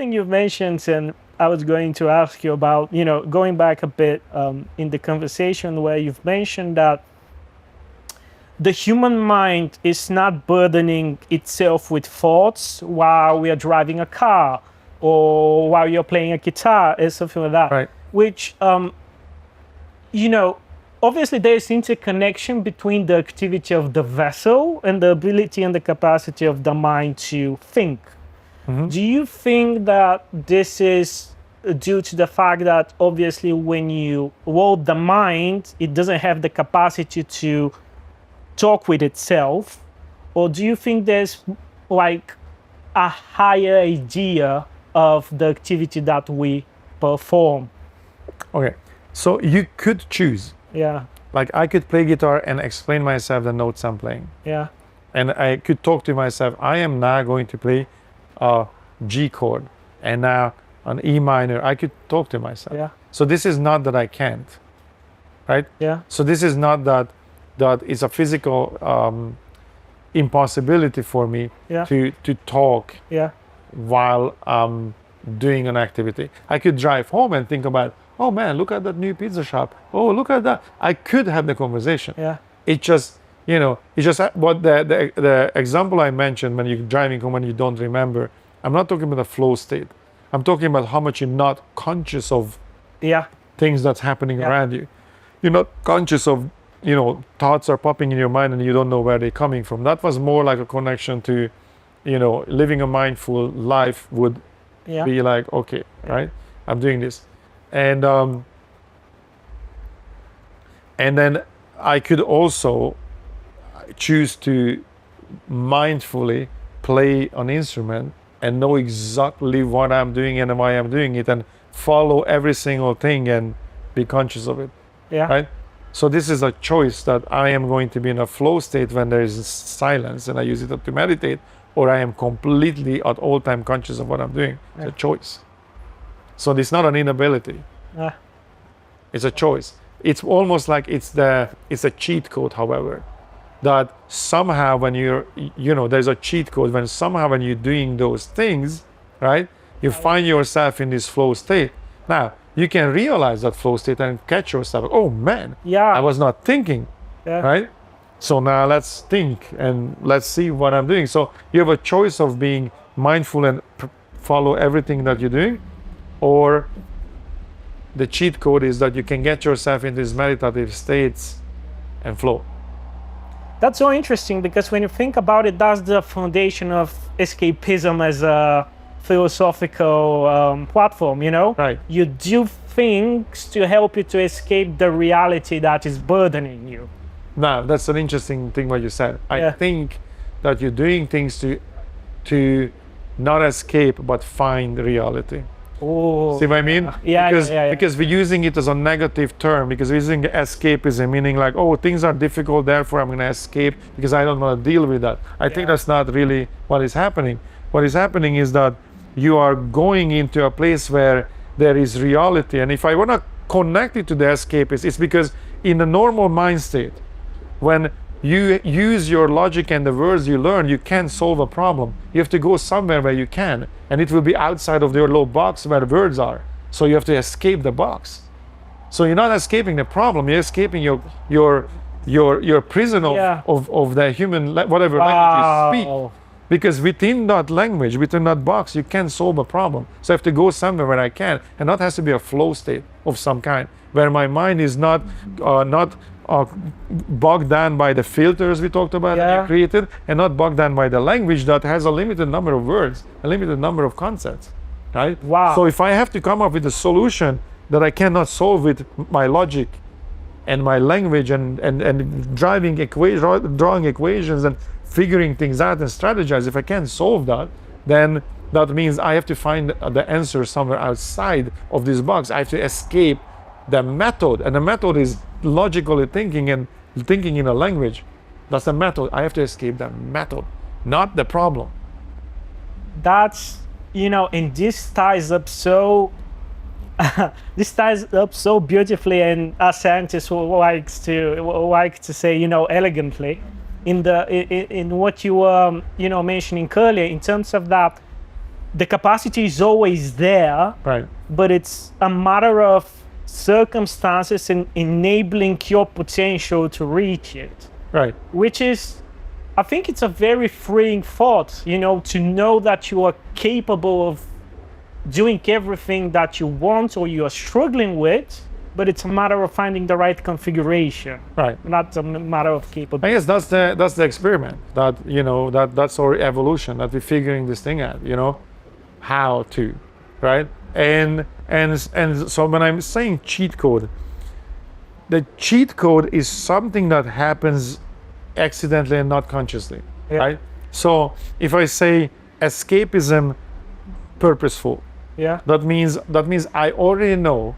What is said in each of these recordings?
thing you've mentioned, and I was going to ask you about, going back a bit in the conversation where you've mentioned that the human mind is not burdening itself with thoughts while we are driving a car or while you're playing a guitar or something like that. Right. Which, obviously there's interconnection between the activity of the vessel and the ability and the capacity of the mind to think. Do you think that this is due to the fact that obviously when the mind, it doesn't have the capacity to talk with itself? Or do you think there's like a higher idea of the activity that we perform? Okay, so you could choose. Yeah. Like I could play guitar and explain myself the notes I'm playing. Yeah. And I could talk to myself, I am now going to play a G chord and now an E minor. I could talk to myself. Yeah. So this is not that I can't, right? Yeah. So this is not that it's a physical impossibility for me to talk while doing an activity. I could drive home and think about, oh man, look at that new pizza shop. Oh, look at that. I could have the conversation. Yeah. It just, it's just what the example I mentioned when you're driving home and you don't remember. I'm not talking about the flow state. I'm talking about how much you're not conscious of things that's happening around you. You're not conscious of, thoughts are popping in your mind and you don't know where they're coming from. That was more like a connection to, living a mindful life would be like, okay, right? I'm doing this. And then I could also choose to mindfully play an instrument and know exactly what I'm doing and why I'm doing it and follow every single thing and be conscious of it. Yeah. Right? So this is a choice that I am going to be in a flow state when there is silence and I use it to meditate, or I am completely at all time conscious of what I'm doing. It's a choice. So it's not an inability. It's a choice. It's almost like it's a cheat code, however, that somehow when there's a cheat code when somehow when you're doing those things, right, you find yourself in this flow state. Now, you can realize that flow state and catch yourself, oh man, I was not thinking, right? So now let's think and let's see what I'm doing. So you have a choice of being mindful and follow everything that you're doing, or the cheat code is that you can get yourself in these meditative states and flow. That's so interesting because when you think about it, that's the foundation of escapism as a philosophical platform, Right. You do things to help you to escape the reality that is burdening you. Now, that's an interesting thing what you said. I think that you're doing things to not escape but find reality. Oh, see what I mean? Because we're using it as a negative term, because we're using escapism, meaning like, oh, things are difficult, therefore I'm going to escape because I don't want to deal with that. I think that's not really what is happening. What is happening is that you are going into a place where there is reality. And if I want to connect it to the escapist, it's because in the normal mind state, when you use your logic and the words you learn, you can't solve a problem. You have to go somewhere where you can, and it will be outside of your little box where the words are. So you have to escape the box. So you're not escaping the problem, you're escaping your prison of the human, whatever language you speak. Because within that language, within that box, you can't solve a problem. So I have to go somewhere where I can, and that has to be a flow state of some kind, where my mind is not bogged down by the filters we talked about that you created, and not bogged down by the language that has a limited number of words, a limited number of concepts, right? Wow. So if I have to come up with a solution that I cannot solve with my logic and my language and drawing equations and figuring things out and strategize, if I can't solve that, then that means I have to find the answer somewhere outside of this box. I have to escape the method, and the method is logically thinking and thinking in a language. That's the method. I have to escape the method, not the problem. That's, and this ties up so beautifully, and a scientist likes to say, elegantly, in what you were mentioning earlier, in terms of that the capacity is always there, Right. but it's a matter of circumstances and enabling your potential to reach it. Right. Which is, I think it's a very freeing thought, you know, to know that you are capable of doing everything that you want or you are struggling with, but it's a matter of finding the right configuration. Right. Not a matter of capability. I guess that's the experiment. That, you know, that's our evolution, that we're figuring this thing out, you know, how to, right? And so when I'm saying cheat code, the cheat code is something that happens accidentally and not consciously, Yeah. right? So if I say escapism purposeful, Yeah. that means I already know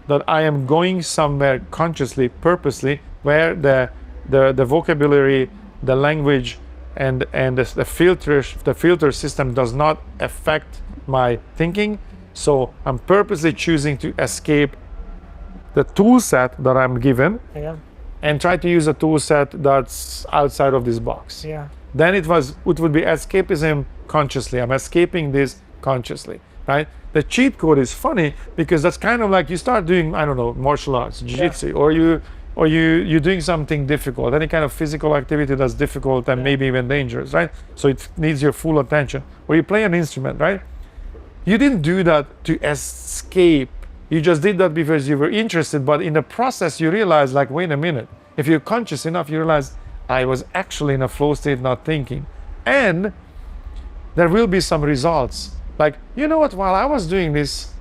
that I am going somewhere consciously, purposely, where the vocabulary, the language, and the filter system does not affect my thinking. So I'm purposely choosing to escape the tool set that I'm given Yeah. and try to use a tool set that's outside of this box. Yeah. Then it would be escapism consciously. I'm escaping this consciously, right? The cheat code is funny because that's kind of like you start doing, I don't know, martial arts, jiu-jitsu, or you're doing something difficult, any kind of physical activity that's difficult and maybe even dangerous, right? So it needs your full attention. Or you play an instrument, right? You didn't do that to escape. You just did that because you were interested, but in the process you realize, like, wait a minute, if you're conscious enough, you realize I was actually in a flow state, not thinking. And there will be some results. Like, you know what, while I was doing this,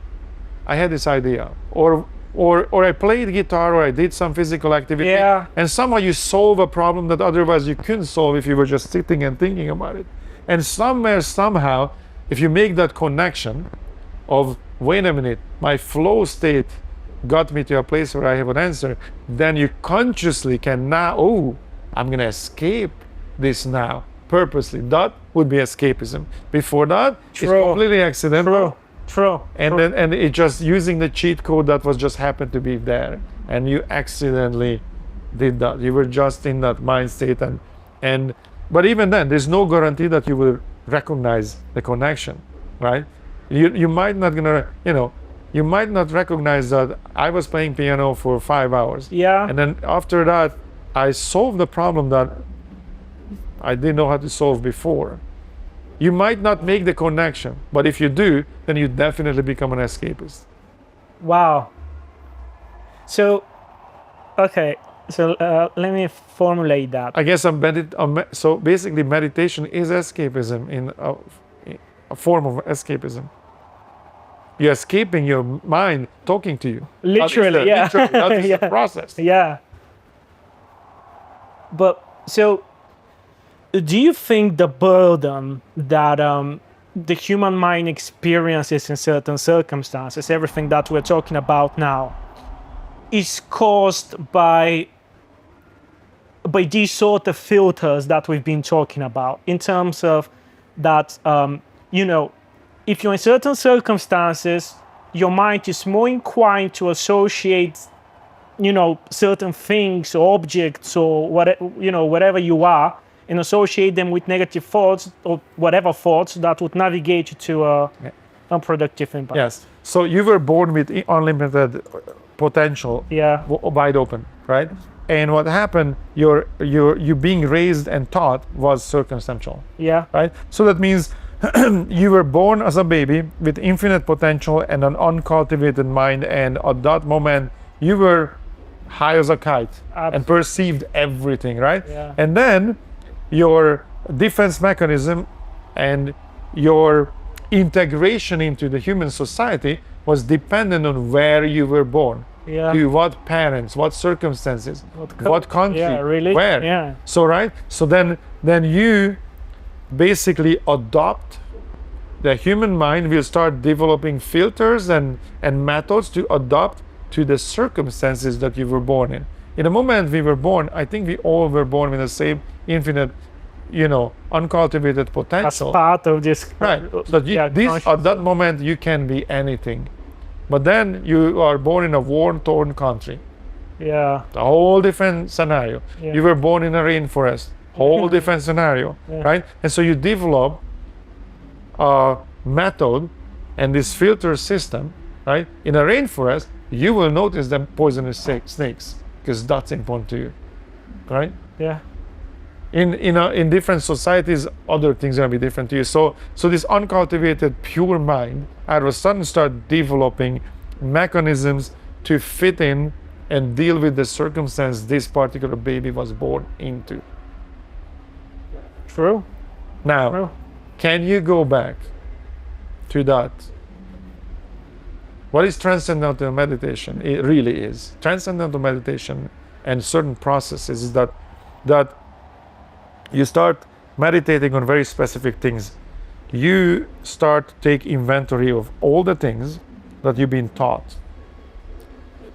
I had this idea. Or I played guitar, or I did some physical activity. Yeah. And somehow you solve a problem that otherwise you couldn't solve if you were just sitting and thinking about it. And somewhere, somehow, if you make that connection of, wait a minute, my flow state got me to a place where I have an answer, then you consciously can now, oh, I'm going to escape this now, purposely. That would be escapism. Before that, it's completely accidental. True. And then it just using the cheat code that was just happened to be there, and you accidentally did that. You were just in that mind state, and but even then, there's no guarantee that you will recognize the connection, right? You might not you might not recognize that I was playing piano for 5 hours. Yeah. And then after that, I solved the problem that I didn't know how to solve before. You might not make the connection, but if you do, then you definitely become an escapist. Wow. So, okay. So let me formulate that. I guess so basically meditation is escapism, in a form of escapism. You're escaping your mind talking to you. Literally, yeah. Literally, that is the process. Yeah. But so, do you think the burden that the human mind experiences in certain circumstances, everything that we're talking about now, is caused by these sort of filters that we've been talking about, in terms of that, if you're in certain circumstances, your mind is more inclined to associate, certain things or objects or whatever you are, and associate them with negative thoughts or whatever thoughts that would navigate you to unproductive impact. Yes. So you were born with unlimited potential, wide open, right? And what happened, you being raised and taught was circumstantial. Yeah. Right? So that means you were born as a baby with infinite potential and an uncultivated mind, and at that moment you were high as a kite and perceived everything, right? Yeah. And then your defense mechanism and your integration into the human society was dependent on where you were born. Yeah. To what parents, what circumstances, what country, really? where. Yeah. So right. So then you basically adopt the human mind. Will start developing filters and methods to adapt to the circumstances that you were born in. In the moment we were born, I think we all were born with the same infinite, uncultivated potential. As part of this. Right. That at that moment you can be anything. But then you are born in a war-torn country. Yeah. A whole different scenario. Yeah. You were born in a rainforest. Whole different scenario, right? And so you develop method and this filter system, right? In a rainforest, you will notice them poisonous snakes because that's important to you, right? Yeah. In different societies, other things are gonna be different to you. So this uncultivated pure mind, all of a sudden start developing mechanisms to fit in and deal with the circumstance this particular baby was born into. True. Now, True. can you go back to that? What is transcendental meditation? It really is. Transcendental meditation and certain processes is that you start meditating on very specific things. You start to take inventory of all the things that you've been taught.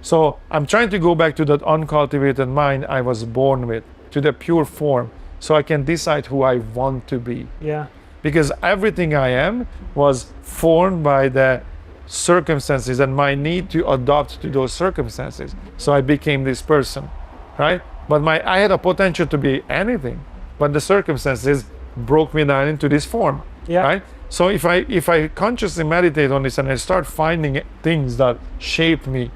So I'm trying to go back to that uncultivated mind I was born with, to the pure form, so I can decide who I want to be. Yeah. Because everything I am was formed by the circumstances and my need to adapt to those circumstances. So I became this person, right? But I had a potential to be anything, but the circumstances broke me down into this form, Yeah. right? So if I consciously meditate on this and I start finding things that shape me,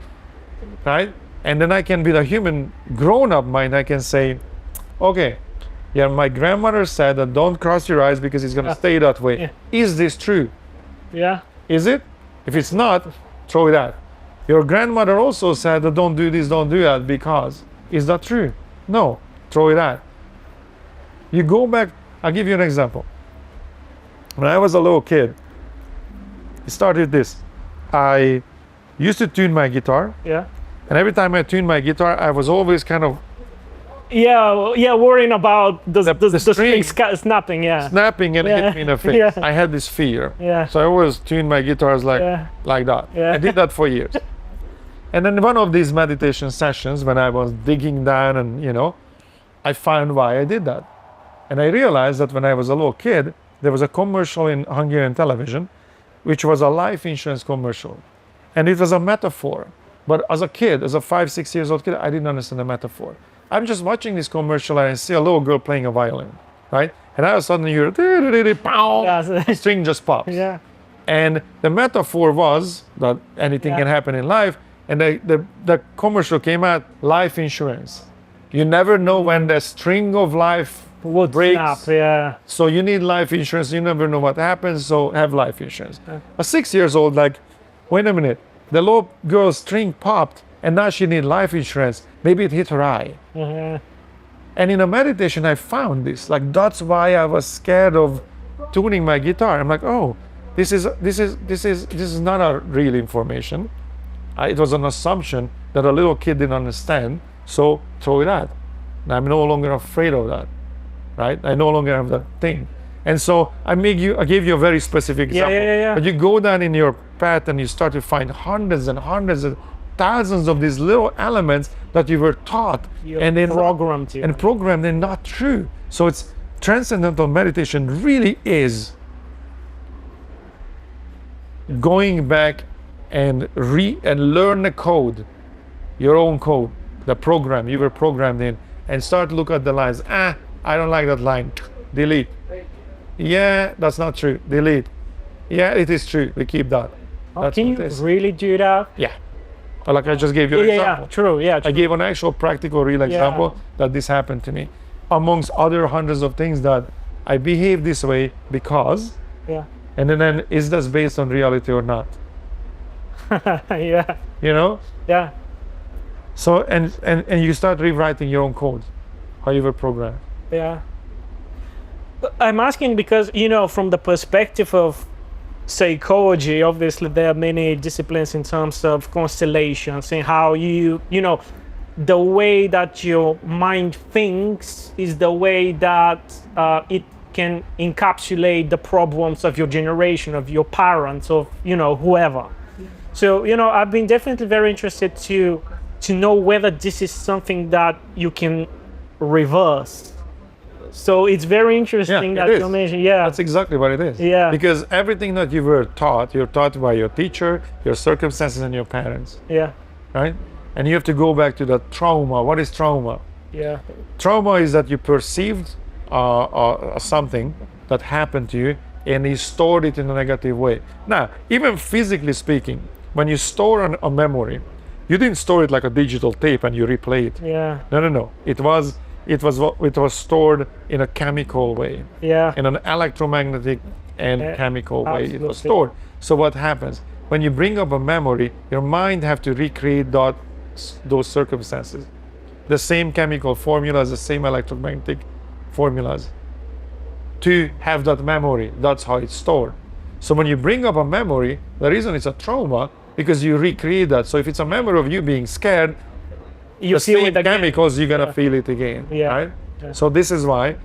right? And then I can, with a human grown-up mind, I can say, okay, yeah, my grandmother said that don't cross your eyes because it's gonna stay that way. Yeah. Is this true? Yeah. Is it? If it's not, throw it out. Your grandmother also said that don't do this, don't do that because. Is that true? No, throw it out. You go back, I'll give you an example. When I was a little kid, it started this. I used to tune my guitar, Yeah. and every time I tuned my guitar, I was always kind of Yeah, worrying about the string string snapping, yeah. snapping and Yeah. hit me in the face. Yeah. I had this fear. Yeah. So I always tuned my guitars like that. Yeah. I did that for years. And then one of these meditation sessions when I was digging down and I found why I did that. And I realized that when I was a little kid, there was a commercial in Hungarian television, which was a life insurance commercial. And it was a metaphor. But as a kid, as a 5-6 years old kid, I didn't understand the metaphor. I'm just watching this commercial and I see a little girl playing a violin, right? And all of a sudden you hear, pow, the string just pops. Yeah. And the metaphor was that anything can happen in life. And the commercial came out, life insurance. You never know when the string of life Would breaks. snap, yeah. So you need life insurance. You never know what happens, so have life insurance. A 6 years old, like, wait a minute. The little girl's string popped and now she needs life insurance. Maybe it hit her eye. And in a meditation, I found this. Like, that's why I was scared of tuning my guitar. I'm like, oh, this is not a real information. It was an assumption that a little kid didn't understand. So throw it out. And I'm no longer afraid of that, right? I no longer have that thing. And so I gave you a very specific example. Yeah. But you go down in your path and you start to find hundreds and hundreds and thousands of these little elements that you were taught and then programmed you. and programmed and not true. So it's transcendental meditation really is going back and learn the code, your own code, the program you were programmed in, and start to look at the lines. I don't like that line. Delete. Yeah, that's not true. Delete. Yeah, it is true. We keep that. That's Can what you it is. really do that? Yeah. Like I just gave you an example. True. Yeah, I gave an actual practical, real example that this happened to me. Amongst other hundreds of things that I behave this way because, Yeah. and then is this based on reality or not? Yeah. Yeah. So and you start rewriting your own code, how you were programmed. Yeah. I'm asking because, from the perspective of psychology, obviously there are many disciplines in terms of constellations and how the way that your mind thinks is the way that it can encapsulate the problems of your generation, of your parents, of, whoever. So, I've been definitely very interested to know whether this is something that you can reverse. So it's very interesting that you mentioned. Yeah, that's exactly what it is. Yeah, because everything that you were taught, you're taught by your teacher, your circumstances, and your parents. Yeah, right. And you have to go back to that trauma. What is trauma? Yeah, trauma is that you perceived something that happened to you, and he stored it in a negative way. Now, even physically speaking, when you store a memory, you didn't store it like a digital tape and you replay it. Yeah. No. It was stored in a chemical way. Yeah. In an electromagnetic and chemical way. It was Absolutely. stored. So what happens? When you bring up a memory, your mind have to recreate those circumstances. The same chemical formulas, the same electromagnetic formulas to have that memory. That's how it's stored. So when you bring up a memory, the reason it's a trauma, because you recreate that. So if it's a memory of you being scared, You the feel same it again. chemicals, you're gonna feel it again, Yeah. right? Yeah. So this is why,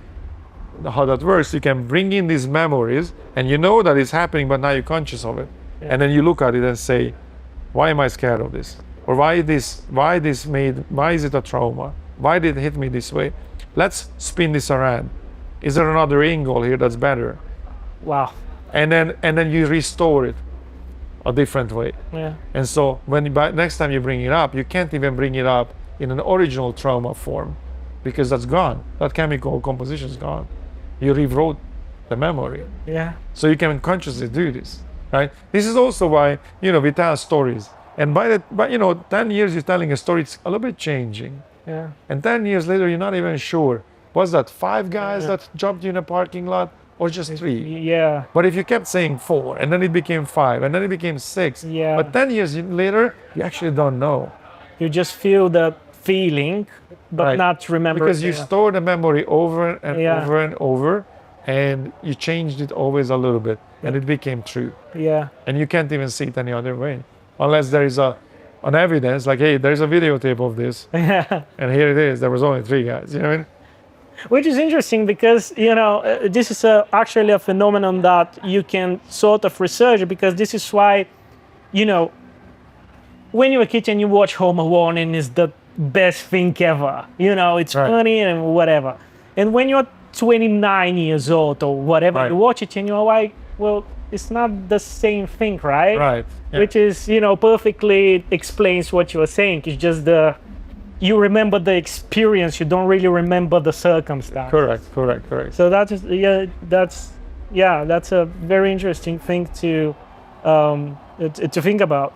how that works, you can bring in these memories and you know that it's happening, but now you're conscious of it. Yeah. And then you look at it and say, why am I scared of this? Or why is it a trauma? Why did it hit me this way? Let's spin this around. Is there another angle here that's better? Wow. And then you restore it a different way. Yeah. And so next time you bring it up, you can't even bring it up in an original trauma form because that's gone. That chemical composition is gone. You rewrote the memory. Yeah. So you can consciously do this, right? This is also why, we tell stories. And by 10 years you're telling a story, it's a little bit changing. Yeah. And 10 years later, you're not even sure. Was that 5 guys that jumped you in a parking lot or just 3? Yeah. But if you kept saying 4 and then it became 5 and then it became 6, Yeah. but 10 years later, you actually don't know. You just feel the feeling, but Right. not remember. Because you Yeah. store the memory over and Yeah. over and over, and you changed it always a little bit, and it became true. Yeah. And you can't even see it any other way, unless there is an evidence, like, hey, there's a videotape of this, Yeah. and here it is. There was only 3 guys. You know what I mean? Which is interesting because, this is actually a phenomenon that you can sort of research, because this is why, when you're a kid and you watch Home Alone and it's the best thing ever, it's Right. funny and whatever. And when you're 29 years old or whatever, Right. you watch it and you're like, well, it's not the same thing, right? Right. Yeah. Which is, perfectly explains what you were saying. It's just you remember the experience, you don't really remember the circumstance. Correct. So that's a very interesting thing to think about.